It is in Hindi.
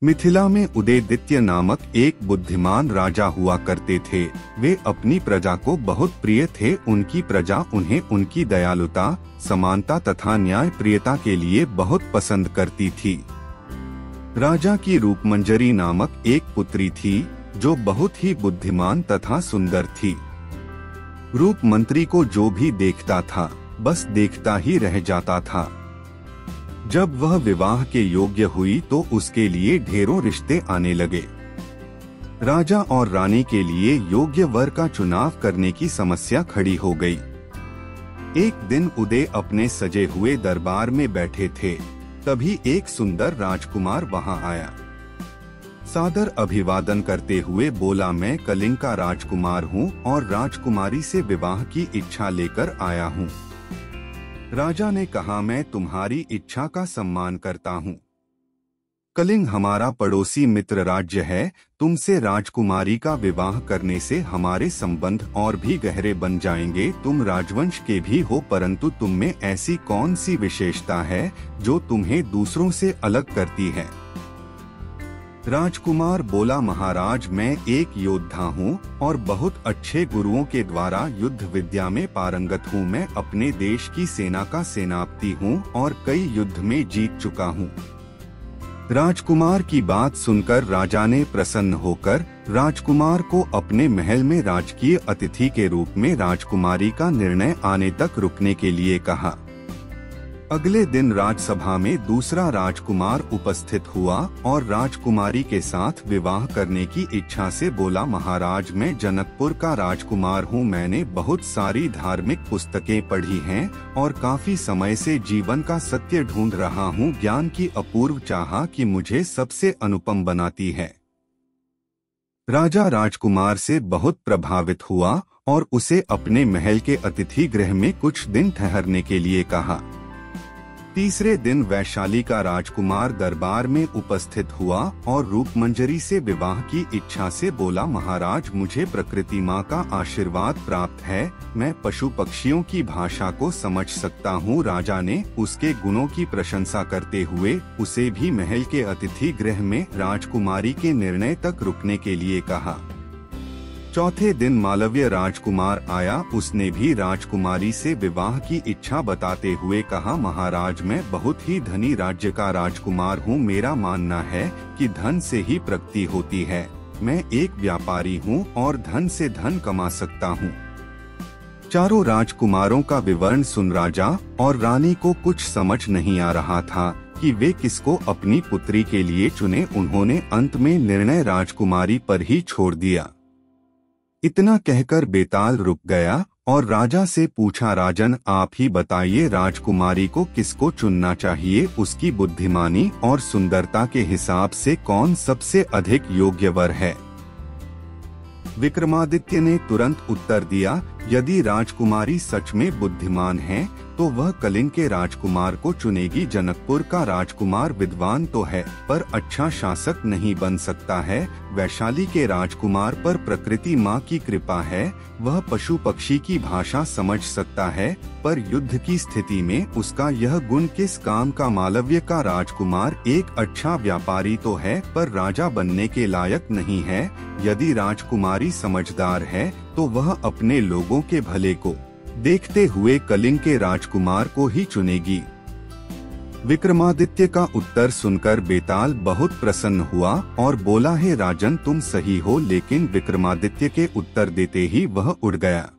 मिथिला में उदयदित्य नामक एक बुद्धिमान राजा हुआ करते थे। वे अपनी प्रजा को बहुत प्रिय थे। उनकी प्रजा उन्हें उनकी दयालुता, समानता तथा न्याय प्रियता के लिए बहुत पसंद करती थी। राजा की रूपमंजरी नामक एक पुत्री थी जो बहुत ही बुद्धिमान तथा सुंदर थी। रूपमंत्री को जो भी देखता था बस देखता ही रह जाता था। जब वह विवाह के योग्य हुई तो उसके लिए ढेरों रिश्ते आने लगे। राजा और रानी के लिए योग्य वर का चुनाव करने की समस्या खड़ी हो गई। एक दिन उदय अपने सजे हुए दरबार में बैठे थे, तभी एक सुंदर राजकुमार वहां आया। सादर अभिवादन करते हुए बोला, मैं कलिंग का राजकुमार हूँ और राजकुमारी से विवाह की इच्छा लेकर आया हूँ। राजा ने कहा, मैं तुम्हारी इच्छा का सम्मान करता हूँ। कलिंग हमारा पड़ोसी मित्र राज्य है। तुमसे राजकुमारी का विवाह करने से हमारे संबंध और भी गहरे बन जाएंगे। तुम राजवंश के भी हो, परंतु तुम में ऐसी कौन सी विशेषता है जो तुम्हें दूसरों से अलग करती है? राजकुमार बोला, महाराज, मैं एक योद्धा हूँ और बहुत अच्छे गुरुओं के द्वारा युद्ध विद्या में पारंगत हूँ। मैं अपने देश की सेना का सेनापति हूँ और कई युद्ध में जीत चुका हूँ। राजकुमार की बात सुनकर राजा ने प्रसन्न होकर राजकुमार को अपने महल में राजकीय अतिथि के रूप में राजकुमारी का निर्णय आने तक रुकने के लिए कहा। अगले दिन राजसभा में दूसरा राजकुमार उपस्थित हुआ और राजकुमारी के साथ विवाह करने की इच्छा से बोला, महाराज, मैं जनकपुर का राजकुमार हूँ। मैंने बहुत सारी धार्मिक पुस्तकें पढ़ी हैं और काफी समय से जीवन का सत्य ढूंढ रहा हूँ। ज्ञान की अपूर्व चाह कि मुझे सबसे अनुपम बनाती है। राजा राजकुमार से बहुत प्रभावित हुआ और उसे अपने महल के अतिथि गृह में कुछ दिन ठहरने के लिए कहा। तीसरे दिन वैशाली का राजकुमार दरबार में उपस्थित हुआ और रूपमंजरी से विवाह की इच्छा से बोला, महाराज, मुझे प्रकृति माँ का आशीर्वाद प्राप्त है। मैं पशु पक्षियों की भाषा को समझ सकता हूँ। राजा ने उसके गुणों की प्रशंसा करते हुए उसे भी महल के अतिथि गृह में राजकुमारी के निर्णय तक रुकने के लिए कहा। चौथे दिन मालव्य राजकुमार आया। उसने भी राजकुमारी से विवाह की इच्छा बताते हुए कहा, महाराज, मैं बहुत ही धनी राज्य का राजकुमार हूँ। मेरा मानना है कि धन से ही प्रगति होती है। मैं एक व्यापारी हूँ और धन से धन कमा सकता हूँ। चारों राजकुमारों का विवरण सुन राजा और रानी को कुछ समझ नहीं आ रहा था कि वे किसको अपनी पुत्री के लिए चुने। उन्होंने अंत में निर्णय राजकुमारी पर ही छोड़ दिया। इतना कहकर बेताल रुक गया और राजा से पूछा, राजन, आप ही बताइए, राजकुमारी को किसको चुनना चाहिए? उसकी बुद्धिमानी और सुंदरता के हिसाब से कौन सबसे अधिक योग्य वर है? विक्रमादित्य ने तुरंत उत्तर दिया, यदि राजकुमारी सच में बुद्धिमान है तो वह कलिंग के राजकुमार को चुनेगी। जनकपुर का राजकुमार विद्वान तो है पर अच्छा शासक नहीं बन सकता है। वैशाली के राजकुमार पर प्रकृति माँ की कृपा है। वह पशु पक्षी की भाषा समझ सकता है पर युद्ध की स्थिति में उसका यह गुण किस काम का? मालव्य का राजकुमार एक अच्छा व्यापारी तो है पर राजा बनने के लायक नहीं है। यदि राजकुमारी समझदार है तो वह अपने लोगों के भले को देखते हुए कलिंग के राजकुमार को ही चुनेगी। विक्रमादित्य का उत्तर सुनकर बेताल बहुत प्रसन्न हुआ और बोला, हे राजन, तुम सही हो। लेकिन विक्रमादित्य के उत्तर देते ही वह उड़ गया।